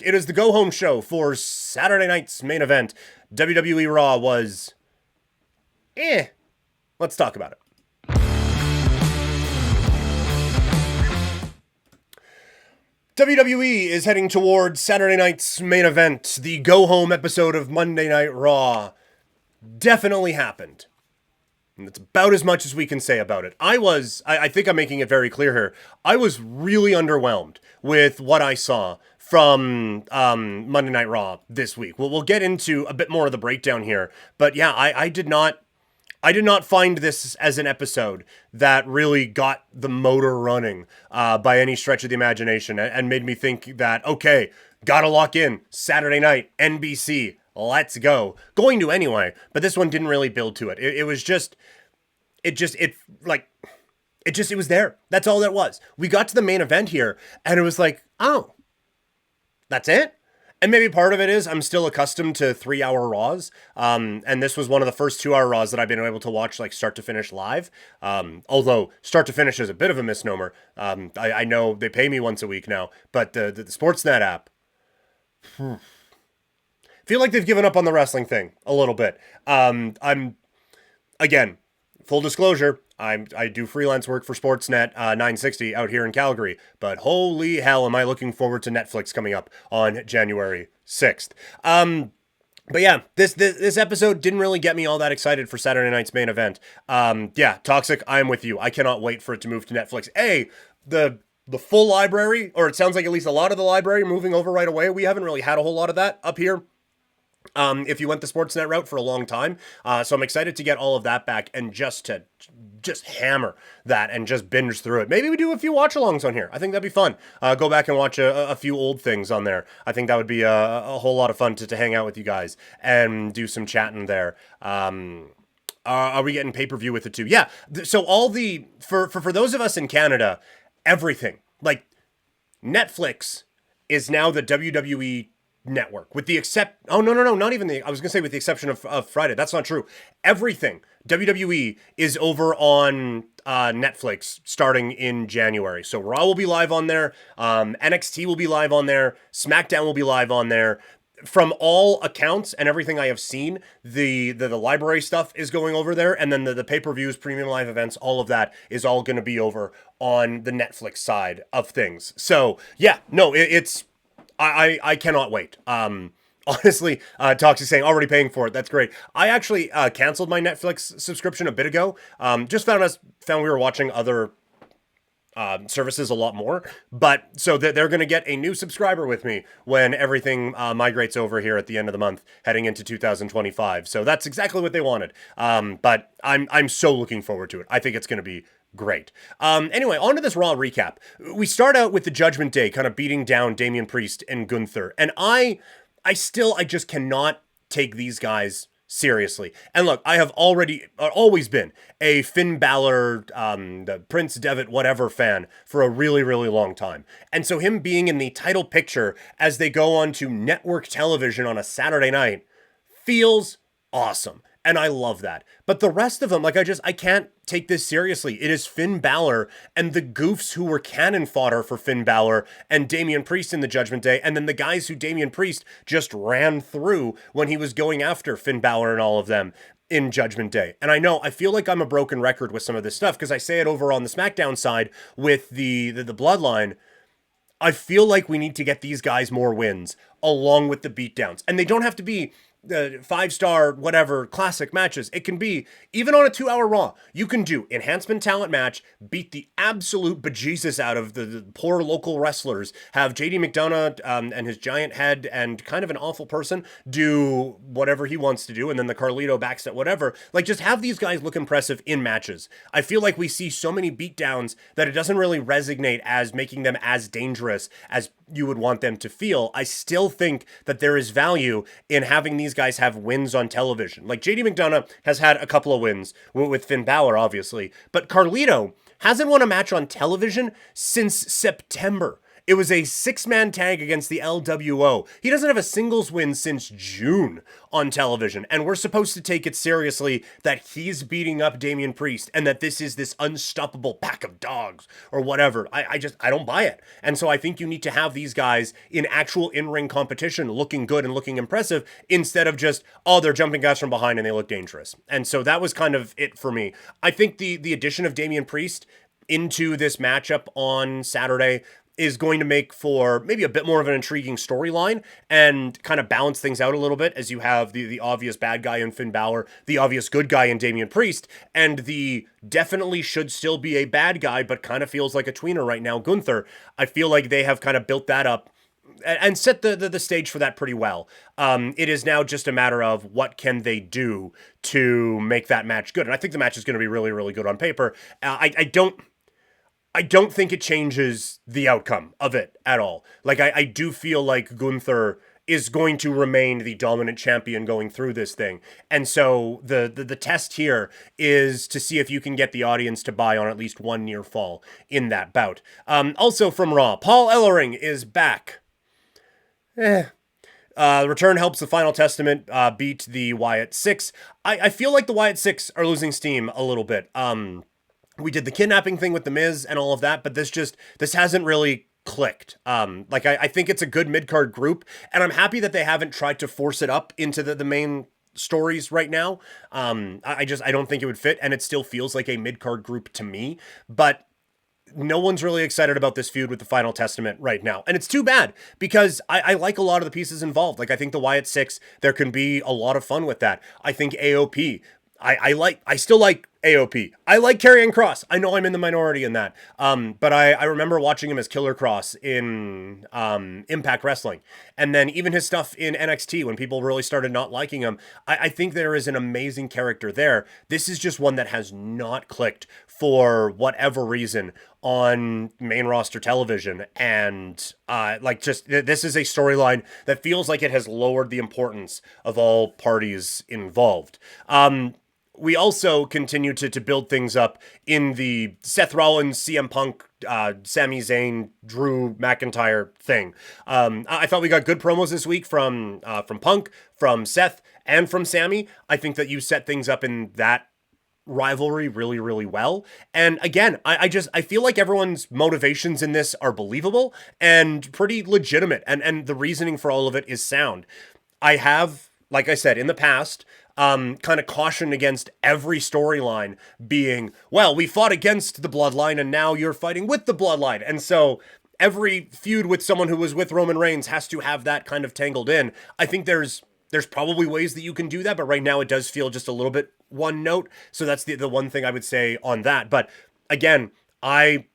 It is the go-home show for Saturday night's main event. WWE RAW was... Let's talk about it. WWE is heading towards Saturday night's main event. The go-home episode of Monday Night Raw definitely happened. And that's about as much as we can say about it. I think I'm making it very clear here, I was really underwhelmed with what I saw from Monday Night Raw this week. We'll get into a bit more of the breakdown here. But yeah, I did not find this as an episode that really got the motor running by any stretch of the imagination and made me think that, okay, gotta lock in, Saturday night, NBC, let's go. Going to anyway, but this one didn't really build to it. It was there. That's all that was. We got to the main event here, and it was like, oh, that's it? And maybe part of it is I'm still accustomed to 3-hour Raws, and this was one of the first 2-hour Raws that I've been able to watch like start to finish live. Although start to finish is a bit of a misnomer. I know they pay me once a week now, but the Sportsnet app, feel like they've given up on the wrestling thing a little bit. Again, full disclosure, I do freelance work for Sportsnet 960 out here in Calgary, but holy hell am I looking forward to Netflix coming up on January 6th. But yeah, this episode didn't really get me all that excited for Saturday night's main event. Yeah, Toxic, I'm with you. I cannot wait for it to move to Netflix. The full library, or it sounds like at least a lot of the library moving over right away. We haven't really had a whole lot of that up here. If you went the Sportsnet route for a long time. So I'm excited to get all of that back and just hammer that and just binge through it. Maybe we do a few watch-alongs on here. I think that'd be fun. Go back and watch a few old things on there. I think that would be a whole lot of fun to hang out with you guys and do some chatting there. Are we getting pay-per-view with it too? Yeah. So all for those of us in Canada, everything, like Netflix is now the WWE network, with the I was gonna say with the exception of Friday. That's not true. Everything WWE is over on Netflix starting in January. So Raw will be live on there, NXT will be live on there, SmackDown will be live on there. From all accounts and everything I have seen, the library stuff is going over there, and then the pay-per-views, premium live events, all of that is all going to be over on the Netflix side of things. So yeah, no, it's I cannot wait. Honestly, Toxic saying already paying for it. That's great. I actually canceled my Netflix subscription a bit ago. Just found we were watching other services a lot more. But so they're going to get a new subscriber with me when everything migrates over here at the end of the month, heading into 2025. So that's exactly what they wanted. But I'm so looking forward to it. I think it's going to be great. Anyway, on to this Raw recap. We start out with the Judgment Day kind of beating down Damian Priest and Gunther. And I just cannot take these guys seriously. And look, I have always been a Finn Balor, the Prince Devitt, whatever fan for a really, really long time. And so him being in the title picture as they go on to network television on a Saturday night feels awesome. And I love that. But the rest of them, I can't take this seriously. It is Finn Balor and the goofs who were cannon fodder for Finn Balor and Damian Priest in the Judgment Day, and then the guys who Damian Priest just ran through when he was going after Finn Balor and all of them in Judgment Day. And I feel like I'm a broken record with some of this stuff, because I say it over on the SmackDown side with the Bloodline. I feel like we need to get these guys more wins along with the beatdowns. And they don't have to be the 5-star, whatever, classic matches. It can be, even on a 2-hour Raw, you can do enhancement talent match, beat the absolute bejesus out of the poor local wrestlers, have JD McDonough and his giant head and kind of an awful person do whatever he wants to do, and then the Carlito backstep, whatever. Just have these guys look impressive in matches. I feel like we see so many beatdowns that it doesn't really resonate as making them as dangerous as you would want them to feel. I still think that there is value in having these guys have wins on television. Like JD McDonough has had a couple of wins with Finn Balor, obviously, but Carlito hasn't won a match on television since September. It was a 6-man tag against the LWO. He doesn't have a singles win since June on television, and we're supposed to take it seriously that he's beating up Damian Priest and that this is this unstoppable pack of dogs or whatever. I don't buy it. And so I think you need to have these guys in actual in-ring competition looking good and looking impressive instead of just, oh, they're jumping guys from behind and they look dangerous. And so that was kind of it for me. I think the addition of Damian Priest into this matchup on Saturday is going to make for maybe a bit more of an intriguing storyline and kind of balance things out a little bit as you have the obvious bad guy in Finn Balor, the obvious good guy in Damian Priest, and the definitely should still be a bad guy but kind of feels like a tweener right now, Gunther. I feel like they have kind of built that up and set the stage for that pretty well. It is now just a matter of what can they do to make that match good. And I think the match is going to be really, really good on paper. I don't think it changes the outcome of it at all. Like, I do feel like Gunther is going to remain the dominant champion going through this thing. And so the test here is to see if you can get the audience to buy on at least one near fall in that bout. Also from Raw, Paul Ellering is back. Return helps the Final Testament beat the Wyatt Sicks. I feel like the Wyatt Sicks are losing steam a little bit. We did the kidnapping thing with The Miz and all of that, but this hasn't really clicked. I think it's a good mid-card group, and I'm happy that they haven't tried to force it up into the main stories right now. I don't think it would fit, and it still feels like a mid-card group to me, but no one's really excited about this feud with the Final Testament right now. And it's too bad because I like a lot of the pieces involved. Like, I think the Wyatt Sicks, there can be a lot of fun with that. I think AOP, I still like AOP. I like Karrion Kross. I know I'm in the minority in that. But I remember watching him as Killer Kross in Impact Wrestling. And then even his stuff in NXT when people really started not liking him. I think there is an amazing character there. This is just one that has not clicked for whatever reason on main roster television. And this is a storyline that feels like it has lowered the importance of all parties involved. We also continue to build things up in the Seth Rollins, CM Punk, Sami Zayn, Drew McIntyre thing. I thought we got good promos this week from Punk, from Seth, and from Sami. I think that you set things up in that rivalry really, really well. And again, I feel like everyone's motivations in this are believable and pretty legitimate. And the reasoning for all of it is sound. I have, like I said, in the past, kind of caution against every storyline being, well, we fought against the bloodline and now you're fighting with the bloodline. And so every feud with someone who was with Roman Reigns has to have that kind of tangled in. I think there's probably ways that you can do that, but right now it does feel just a little bit one note. So that's the one thing I would say on that. But again, I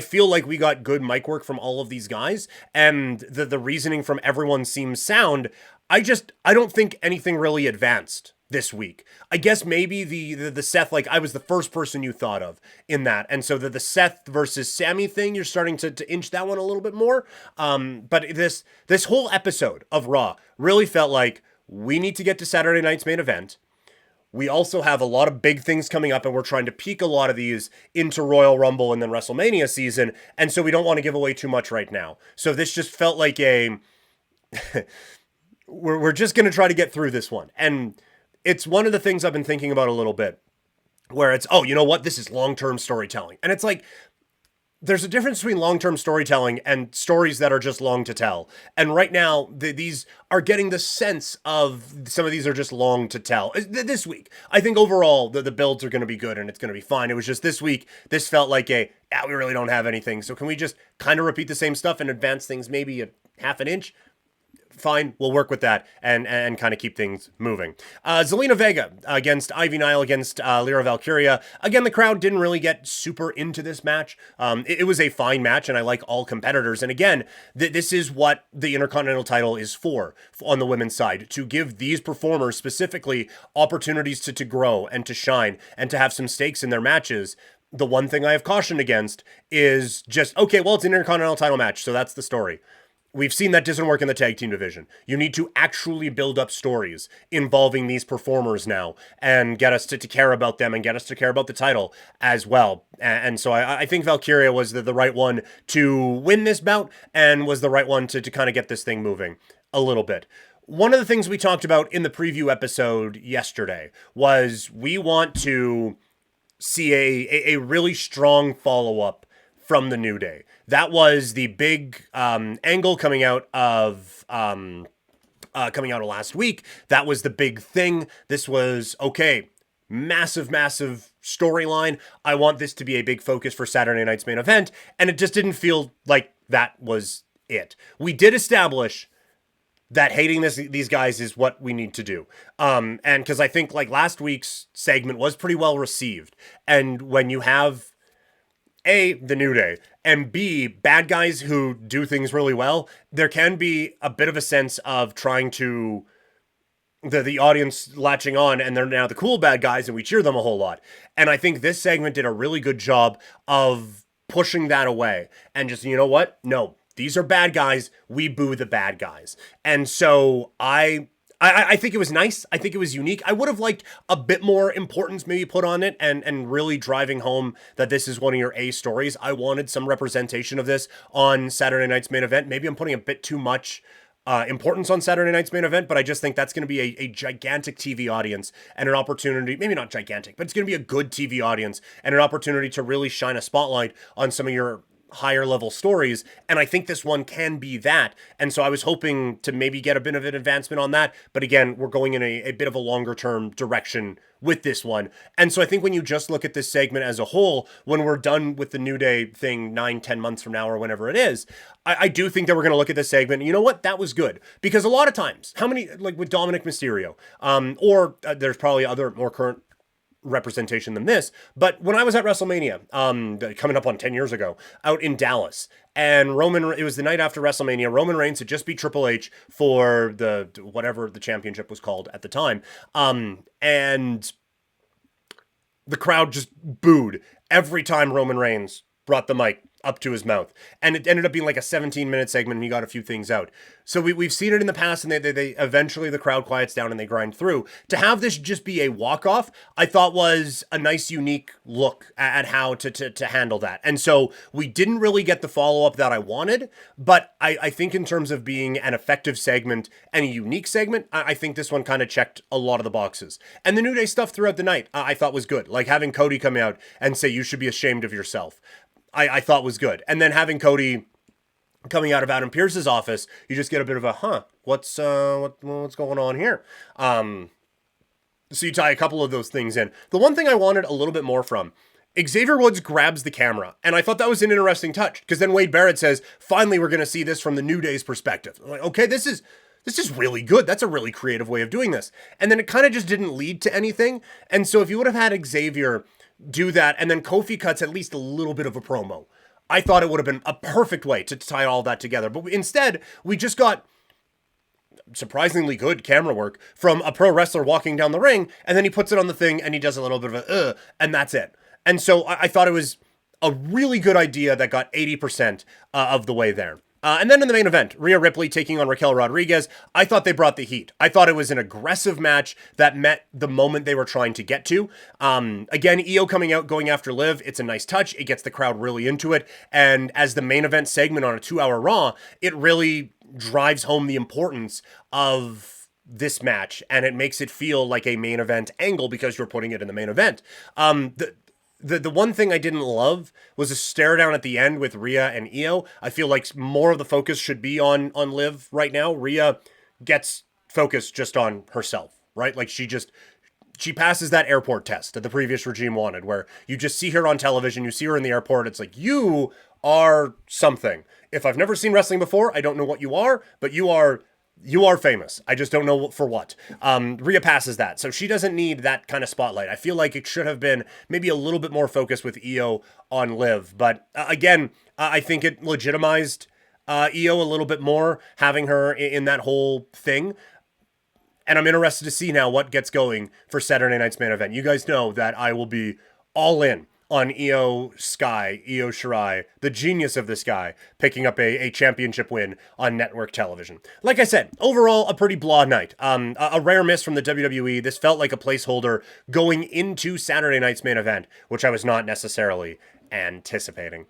feel like we got good mic work from all of these guys, and the reasoning from everyone seems sound. I don't think anything really advanced this week. I guess maybe the Seth, like, I was the first person you thought of in that. And so the Seth versus Sami thing, you're starting to inch that one a little bit more. But this whole episode of Raw really felt like we need to get to Saturday night's main event. We also have a lot of big things coming up, and we're trying to peak a lot of these into Royal Rumble and then WrestleMania season. And so we don't want to give away too much right now. So this just felt like we're just going to try to get through this one. And it's one of the things I've been thinking about a little bit, where it's, oh, you know what? This is long-term storytelling. And it's like, there's a difference between long-term storytelling and stories that are just long to tell. And right now, these are getting the sense of some of these are just long to tell. This week, I think overall, the builds are going to be good and it's going to be fine. It was just this week, this felt like we really don't have anything. So can we just kind of repeat the same stuff and advance things maybe a half an inch? Fine, we'll work with that and kind of keep things moving. Zelina Vega against Ivy Nile against Lyra Valkyria. Again, the crowd didn't really get super into this match. It was a fine match, and I like all competitors. And again, this is what the Intercontinental title is for on the women's side, to give these performers specifically opportunities to grow and to shine and to have some stakes in their matches. The one thing I have cautioned against is just, okay, well, it's an Intercontinental title match, so that's the story. We've seen that doesn't work in the tag team division. You need to actually build up stories involving these performers now and get us to care about them and get us to care about the title as well. And so I think Valkyria was the right one to win this bout and was the right one to kind of get this thing moving a little bit. One of the things we talked about in the preview episode yesterday was we want to see a really strong follow-up from the New Day. That was the big angle coming out of last week. That was the big thing. This was, okay, massive storyline. I want this to be a big focus for Saturday night's main event, and it just didn't feel like that was it. We did establish that hating these guys is what we need to do. And because I think like last week's segment was pretty well received. And when you have A, the New Day, and B, bad guys who do things really well, there can be a bit of a sense of trying to the audience latching on, and they're now the cool bad guys and we cheer them a whole lot. And I think this segment did a really good job of pushing that away and just, you know what? No, these are bad guys. We boo the bad guys. And so I think it was nice. I think it was unique. I would have liked a bit more importance maybe put on it and really driving home that this is one of your A stories. I wanted some representation of this on Saturday night's main event. Maybe I'm putting a bit too much importance on Saturday night's main event, but I just think that's going to be a gigantic TV audience and an opportunity, maybe not gigantic, but it's going to be a good TV audience and an opportunity to really shine a spotlight on some of your higher level stories, and I think this one can be that. And so I was hoping to maybe get a bit of an advancement on that, but again, we're going in a bit of a longer term direction with this one. And so I think when you just look at this segment as a whole, when we're done with the New Day thing 9-10 months from now or whenever it is, I do think that we're going to look at this segment and you know what, that was good. Because a lot of times, how many, like with Dominic Mysterio, there's probably other more current representation than this, but when I was at WrestleMania, coming up on 10 years ago, out in Dallas, and it was the night after WrestleMania, Roman Reigns had just beat Triple H for the whatever the championship was called at the time, and the crowd just booed every time Roman Reigns brought the mic up to his mouth. And it ended up being like a 17-minute segment and he got a few things out. So we've seen it in the past, and they eventually the crowd quiets down and they grind through. To have this just be a walk-off, I thought was a nice, unique look at how to handle that. And so we didn't really get the follow-up that I wanted, but I think in terms of being an effective segment and a unique segment, I think this one kind of checked a lot of the boxes. And the New Day stuff throughout the night, I thought was good. Like having Cody come out and say, you should be ashamed of yourself, I thought was good. And then having Cody coming out of Adam Pearce's office, you just get a bit of a, what's going on here? So you tie a couple of those things in. The one thing I wanted a little bit more from, Xavier Woods grabs the camera, and I thought that was an interesting touch, because then Wade Barrett says, finally we're going to see this from the New Day's perspective. I'm like, okay, this is really good. That's a really creative way of doing this. And then it kind of just didn't lead to anything. And so if you would have had Xavier do that, and then Kofi cuts at least a little bit of a promo, I thought it would have been a perfect way to tie all that together. But instead, we just got surprisingly good camera work from a pro wrestler walking down the ring, and then he puts it on the thing, and he does a little bit of a, and that's it. And so I thought it was a really good idea that got 80% of the way there. And then in the main event, Rhea Ripley taking on Raquel Rodriguez, I thought they brought the heat. I thought it was an aggressive match that met the moment they were trying to get to. Again, Io coming out, going after Liv, it's a nice touch. It gets the crowd really into it. And as the main event segment on a 2-hour Raw, it really drives home the importance of this match. And it makes it feel like a main event angle because you're putting it in the main event. The one thing I didn't love was a stare down at the end with Rhea and Io. I feel like more of the focus should be on Liv right now. Rhea gets focused just on herself, right? Like she passes that airport test that the previous regime wanted, where you just see her on television, you see her in the airport, it's like, you are something. If I've never seen wrestling before, I don't know what you are, but you are famous. I just don't know for what. Rhea passes that. So she doesn't need that kind of spotlight. I feel like it should have been maybe a little bit more focused with Io on Liv. But again, I think it legitimized Io a little bit more, having her in that whole thing. And I'm interested to see now what gets going for Saturday night's main event. You guys know that I will be all in on Io Shirai, the genius of this guy, picking up a championship win on network television. Like I said, overall, a pretty blah night. A rare miss from the WWE. This felt like a placeholder going into Saturday night's main event, which I was not necessarily anticipating.